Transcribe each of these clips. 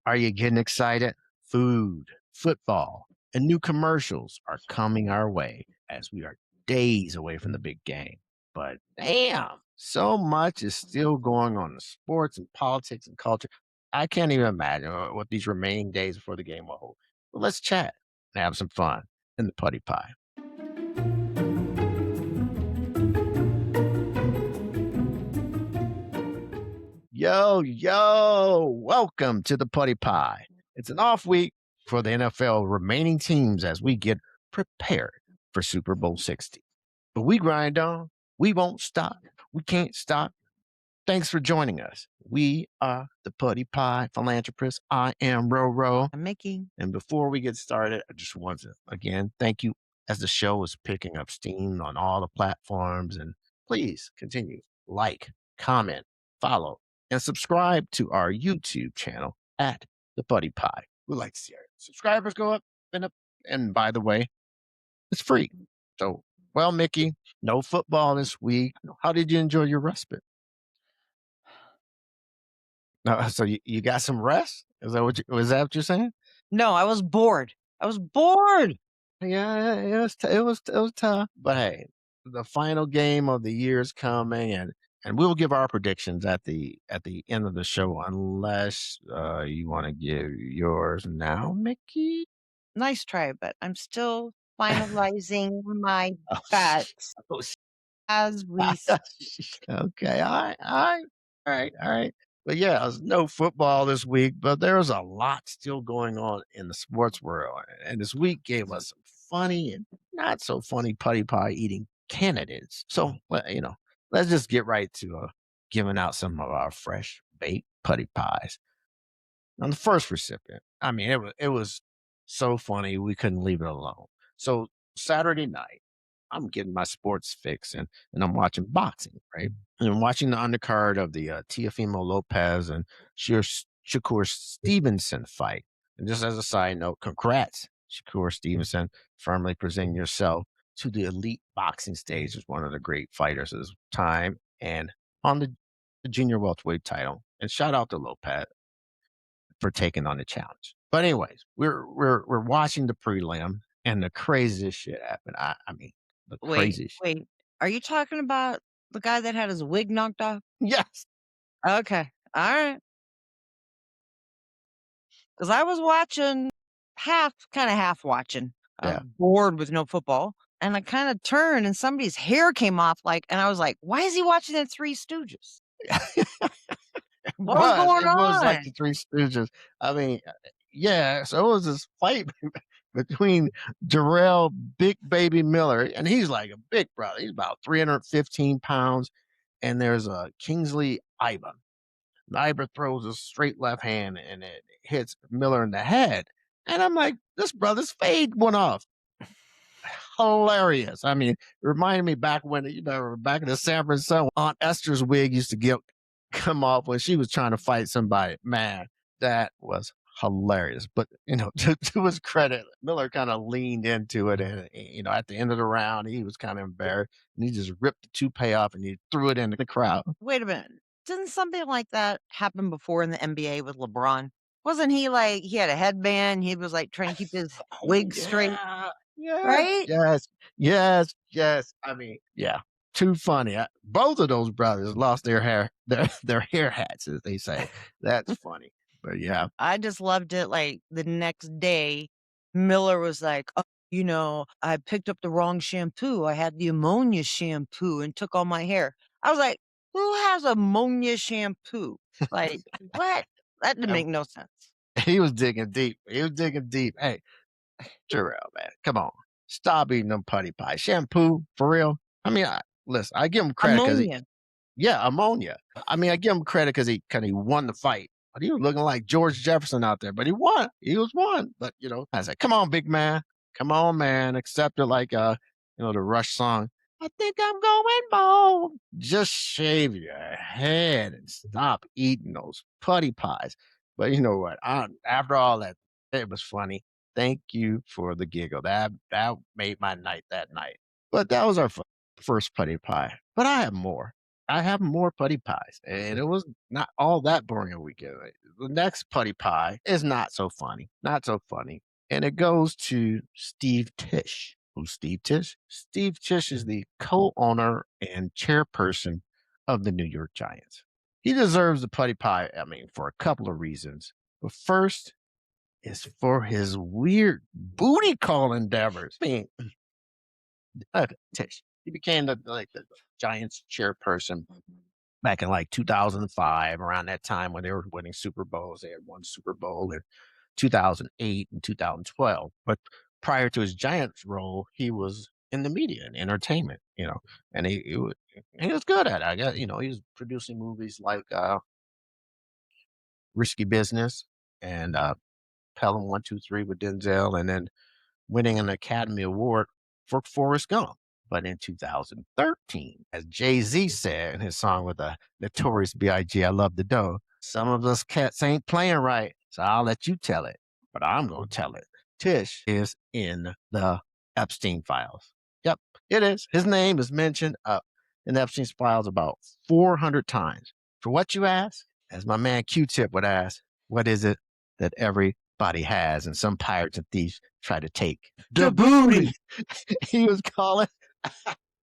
Are you getting excited? Food, football, and new commercials are coming our way as we are days away from the big game. But damn, so much is still going on in sports and politics and culture. I can't even imagine what these remaining days before the game will hold. But let's chat and have some fun in the Puddy Pie. Yo, welcome to the Puddy Pie. It's an off week for the NFL remaining teams as we get prepared for Super Bowl 60. But we grind on. We won't stop. We can't stop. Thanks for joining us. We are the Puddy Pie Philanthropists. I am RoRo. I'm Mickey. And before we get started, I just want to, again, thank you as the show is picking up steam on all the platforms. And please continue, like, comment, follow, and subscribe to our YouTube channel at the Puddy Pie. We'd like to see our subscribers go up and up. And by the way, it's free. So, well, Mickey, no football this week. How did you enjoy your respite? So you got some rest? Is that what you're saying? No, I was bored. I was bored. Yeah, it was tough. But hey, the final game of the year is coming, and we will give our predictions at the end of the show, unless you want to give yours now, Mickey. Nice try, but I'm still finalizing my Oh, bets oh, as we speak. okay, all right. But yeah, there's no football this week, but there's a lot still going on in the sports world. And this week gave us some funny and not so funny putty pie eating candidates. So, well, let's just get right to giving out some of our fresh baked putty pies. On the first recipient, I mean, it was so funny we couldn't leave it alone. So Saturday night, I'm getting my sports fix and I'm watching boxing, right? And I'm watching the undercard of the Teofimo Lopez and Shakur Stevenson fight. And just as a side note, congrats, Shakur Stevenson, firmly presenting yourself to the elite boxing stage as one of the great fighters of his time and on the junior welterweight title. And shout out to Lopez for taking on the challenge. But anyways, we're watching the prelim and the craziest shit happened. I mean, the craziest. Wait. Are you talking about the guy that had his wig knocked off? Yes. Okay. All right. Because I was watching half watching. Yeah. I'm bored with no football. And I kind of turned and somebody's hair came off and I was like, why is he watching the Three Stooges? What was going It was like on? the Three Stooges. I mean, yeah. So it was this fight between Darrell Big Baby Miller, and he's like a big brother. He's about 315 pounds. And there's a Kingsley Iba. Iba throws a straight left hand and it hits Miller in the head. And I'm like, this brother's fade went off. Hilarious. I mean, it reminded me back when, back in the San Francisco, Aunt Esther's wig used to come off when she was trying to fight somebody. Man, that was hilarious. But, to his credit, Miller kind of leaned into it. And, at the end of the round, he was kind of embarrassed. And he just ripped the toupee off and he threw it into the crowd. Wait a minute. Didn't something like that happen before in the NBA with LeBron? Wasn't he he had a headband? He was trying to keep his wig straight. Yeah. Right? Yes. I mean, yeah, too funny. Both of those brothers lost their hair, their hair hats, as they say. That's funny. But yeah, I just loved it. The next day, Miller was like, oh, I picked up the wrong shampoo. I had the ammonia shampoo and took all my hair. I was like, who has ammonia shampoo? What? That didn't make no sense. he was digging deep. Hey, Jarrell, man, come on, stop eating them putty pie shampoo for real. I mean, listen, I give him credit because ammonia. I mean, I give him credit because he won the fight. But he was looking like George Jefferson out there. But he won. He was won. But I said, come on, big man. Come on, man. Accept it like the Rush song. I think I'm going bald. Just shave your head and stop eating those putty pies. But you know what? After all that, it was funny. Thank you for the giggle. That made my night that night. But that was our first putty pie. But I have more. I have more Puddy Pies, and it was not all that boring a weekend. The next Puddy Pie is not so funny, not so funny, and it goes to Steve Tisch. Who's Steve Tisch? Steve Tisch is the co-owner and chairperson of the New York Giants. He deserves the Puddy Pie, I mean, for a couple of reasons. But first is for his weird booty call endeavors. I mean, Tisch. He became the Giants chairperson back in like 2005, around that time when they were winning Super Bowls. They had one Super Bowl in 2008 and 2012. But prior to his Giants role, he was in the media and entertainment, and he was good at it. I guess, he was producing movies like Risky Business and Pelham 123 with Denzel, and then winning an Academy Award for Forrest Gump. But in 2013, as Jay-Z said in his song with the Notorious B.I.G., I Love the Dough, some of us cats ain't playing right, so I'll let you tell it, but I'm going to tell it. Tish is in the Epstein files. Yep, it is. His name is mentioned in the Epstein files about 400 times. For what you ask, as my man Q-Tip would ask, what is it that everybody has and some pirates and thieves try to take? The booty. he was calling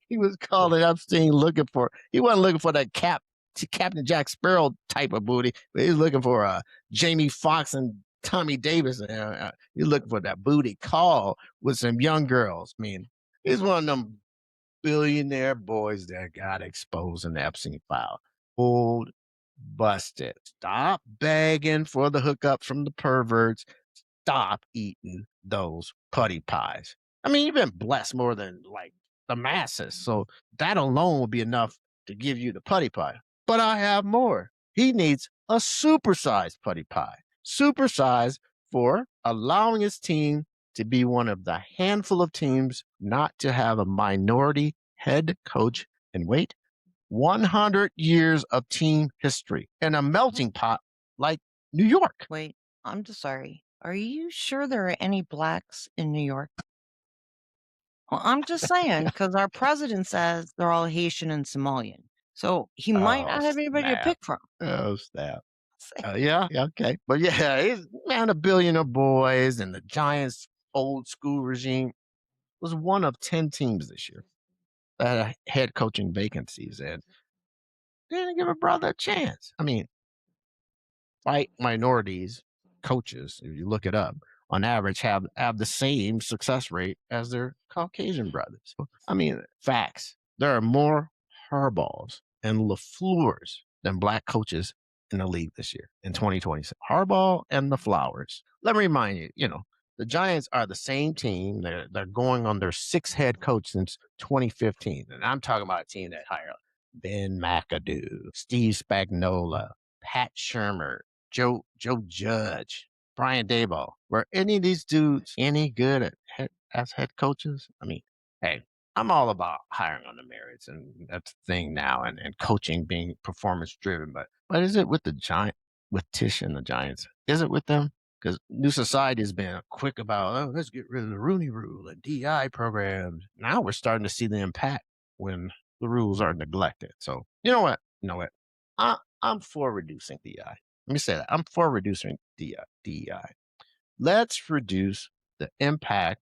he was calling Epstein looking for, he wasn't looking for that Captain Jack Sparrow type of booty, but he was looking for Jamie Foxx and Tommy Davis. He's looking for that booty call with some young girls. I mean, he's one of them billionaire boys that got exposed in the Epstein file. Old, busted. Stop begging for the hookups from the perverts. Stop eating those putty pies. I mean, you've been blessed more than like the masses. So that alone will be enough to give you the putty pie. But I have more. He needs a supersized putty pie. Supersized for allowing his team to be one of the handful of teams not to have a minority head coach. And wait, 100 years of team history and a melting pot like New York. Wait, I'm just sorry. Are you sure there are any blacks in New York? Well, I'm just saying, because our president says they're all Haitian and Somalian. So he might Oh, not have anybody to snap. pick from. Oh, snap. Say, Yeah, okay. But yeah, he's man, a billionaire boys and the Giants old school regime was one of 10 teams this year that had head coaching vacancies and they didn't give a brother a chance. I mean, white minorities coaches, if you look it up, on average have the same success rate as their Caucasian brothers. I mean, facts. There are more Harbaughs and LaFleurs than black coaches in the league this year in 2026. Harbaugh and the Flowers. Let me remind you, the Giants are the same team. They're going on their sixth head coach since 2015. And I'm talking about a team that hired Ben McAdoo, Steve Spagnuolo, Pat Shermer, Joe Judge, Brian Daboll. Were any of these dudes any good as head coaches? I mean, hey, I'm all about hiring on the merits, and that's the thing now, and coaching being performance driven. But is it with the Giant, with Tish and the Giants? Is it with them? Because New Society has been quick about, oh, let's get rid of the Rooney Rule and DI programs. Now we're starting to see the impact when the rules are neglected. So you know what? I'm for reducing DI. Let me say that. I'm for reducing DEI. Let's reduce the impact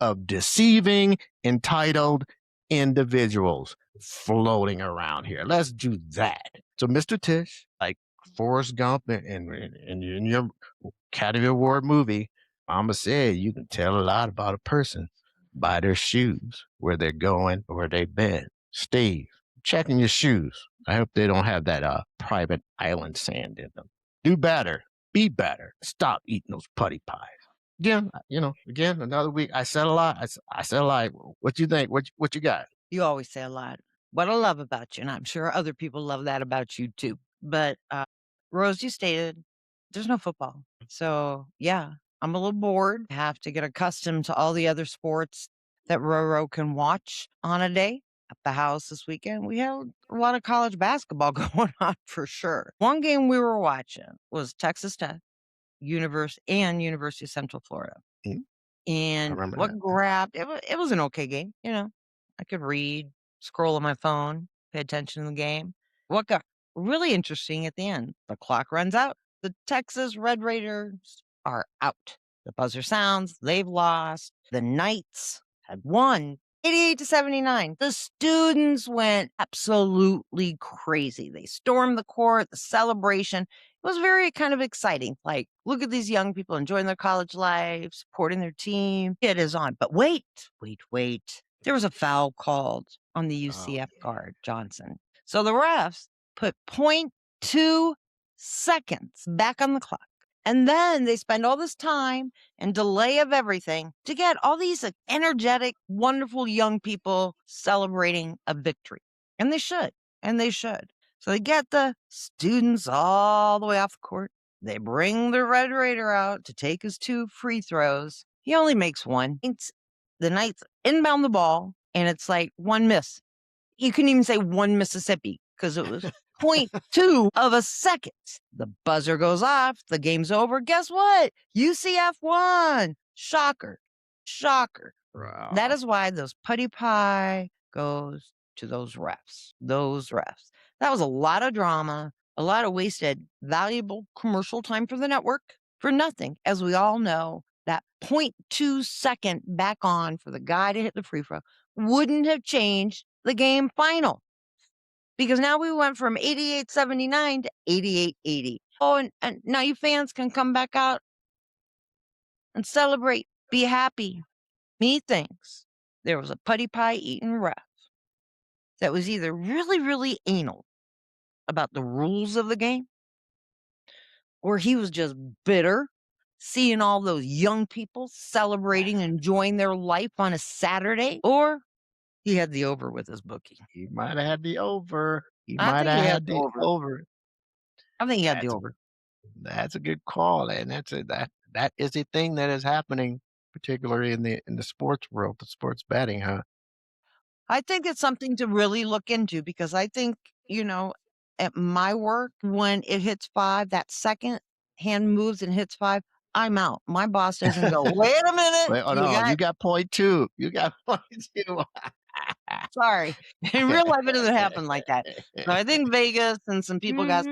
of deceiving entitled individuals floating around here. Let's do that. So, Mr. Tish, like Forrest Gump in your Academy Award movie, Mama said you can tell a lot about a person by their shoes, where they're going, or where they've been. Steve, checking your shoes. I hope they don't have that private island sand in them. Do better. Be better. Stop eating those putty pies. Again, again, another week. I said a lot. I said a lot. What you think? What you got? you always say a lot. What I love about you, and I'm sure other people love that about you too. But Rose, you stated there's no football. So yeah, I'm a little bored. I have to get accustomed to all the other sports that RoRo can watch on a day. At the house this weekend, we had a lot of college basketball going on for sure. One game we were watching was Texas Tech, University of Central Florida. Mhm. I And remember what that. grabbed it was an okay game, I could read, scroll on my phone, pay attention to the game. what got really interesting at the end, the clock runs out. The Texas Red Raiders are out. The buzzer sounds, they've lost. The Knights had won 88-79. The students went absolutely crazy. They stormed the court, the celebration. It was very kind of exciting. Like, look at these young people enjoying their college life, supporting their team. It is on. But wait, wait, wait. There was a foul called on the Oh, UCF yeah. guard, Johnson. So the refs put .2 seconds back on the clock. And then they spend all this time and delay of everything to get all these energetic, wonderful young people celebrating a victory. And they should. And they should. So they get the students all the way off the court. They bring the Red Raider out to take his 2 free throws. He only makes one. The Knights inbound the ball, and it's like one miss. You couldn't even say one Mississippi because it was .2 of a second. The buzzer goes off. The game's over. Guess what? UCF won. Shocker. Shocker. That Wow. is why those Puddy Pie goes to those refs. Those refs. That was a lot of drama, a lot of wasted, valuable commercial time for the network for nothing. As we all know, that .2 second back on for the guy to hit the free throw wouldn't have changed the game final because now we went from 88-79 to 88-80. Oh, and now you fans can come back out and celebrate, be happy. Me thinks there was a Putty Pie eating ref that was either really, really anal about the rules of the game, or he was just bitter seeing all those young people celebrating, enjoying their life on a Saturday, or he had the over with his bookie. He might have had the over. He I might think have he had had the the over. over. I think he had the That's over. that's a good call, and that is a thing that is happening, particularly in the sports world, the sports betting, huh? I think it's something to really look into because I think, at my work, when it hits 5, that second hand moves and hits 5, I'm out. My boss doesn't go, "Wait a minute, Wait, oh, you no, got." you got point 2. You got point 2. Sorry. In real life, it doesn't happen like that. So I think Vegas and some people got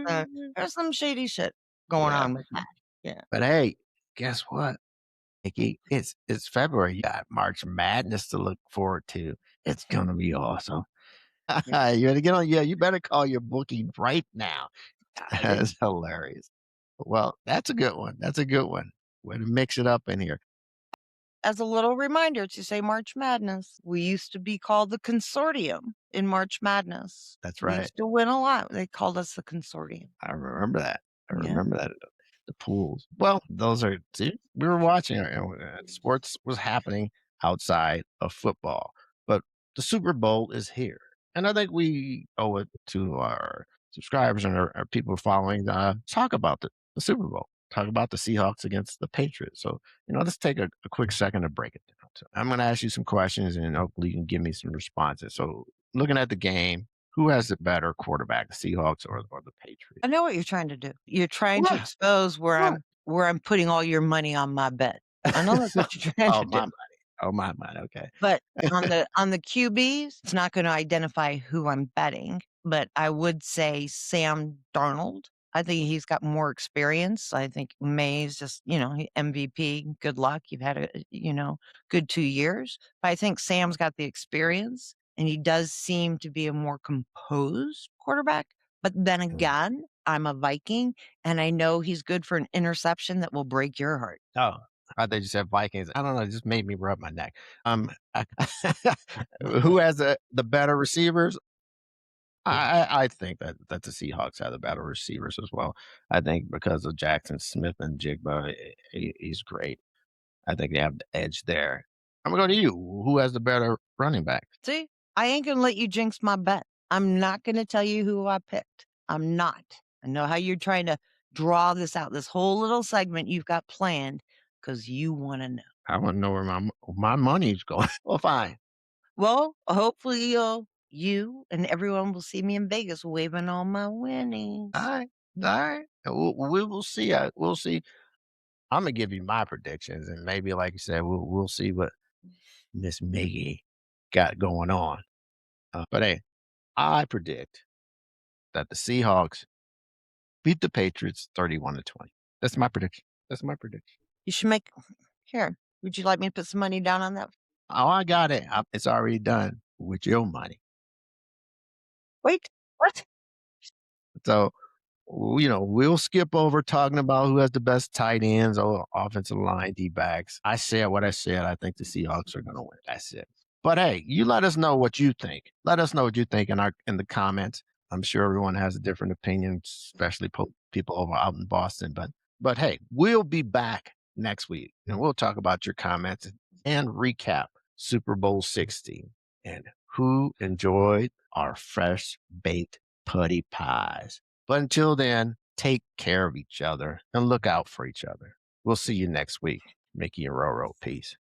there's some shady shit going Yeah, on with that. Yeah. but hey, guess what, Nikki? It's February. You got March Madness to look forward to. It's gonna be awesome. Yeah. You better get on yeah, you better call your bookie right now. I think That's hilarious. Well, that's a good one. That's a good one. Way to mix it up in here. as a little reminder to say March Madness, we used to be called the consortium in March Madness. That's We right. used to win a lot. They called us the consortium. I remember that. I Yeah. remember that. The pools. Well, those are see, we were watching sports was happening outside of football, but the Super Bowl is here. And I think we owe it to our subscribers and our people following talk about the Super Bowl. Talk about the Seahawks against the Patriots. So, let's take a quick second to break it down. So I'm going to ask you some questions and hopefully you can give me some responses. So, looking at the game, who has the better quarterback, the Seahawks or the I Patriots? know what you're trying to do. You're trying to What? expose What? where I'm putting all your money on my bet. I know that's what you're trying Oh, to do. my money. Oh, my money. Okay. But on the QBs, it's not gonna identify who I'm betting, but I would say Sam Darnold. I think he's got more experience. I think May's just, MVP, good luck. You've had good 2 years. But I think Sam's got the experience, and he does seem to be a more composed quarterback. But then Mm. again, I'm a Viking, and I know he's good for an interception that will break your heart. Oh, I thought you said Vikings. I don't know. It just made me rub my neck. I who has the better receivers? I think that the Seahawks have the better receivers as well. I think because of Jackson Smith and Jigba, he's great. I think they have the edge there. I'm gonna go to you. Who has the better running back? See, I ain't gonna let you jinx my bet. I'm not gonna tell you who I picked. I'm not. I know how you're trying to draw this out, this whole little segment you've got planned because you want to know. I want to know where my money's going. Well, fine. Well, hopefully you and everyone will see me in Vegas waving all my winnings. Alright, alright. We will see, we'll see. Imma give you my predictions, and maybe, like you said, we'll see what Miss Miggy got going on. But, hey, I predict that the Seahawks beat the Patriots 31-20. That's my prediction. That's my prediction. You should make here, would you like me to put some money down on that? Oh, I got it. It's already done with your money. Wait, what? So, we'll skip over talking about who has the best tight ends or offensive line, D backs. I said what I said. I think the Seahawks are going to win. That's it. But hey, you let us know what you think. Let us know what you think in the comments. I'm sure everyone has a different opinion, especially people over out in Boston. But hey, we'll be back next week and we'll talk about your comments and recap Super Bowl 60 and who enjoyed our fresh baked putty pies. But until then, take care of each other and look out for each other. We'll see you next week. Mickey and RoRo. Peace.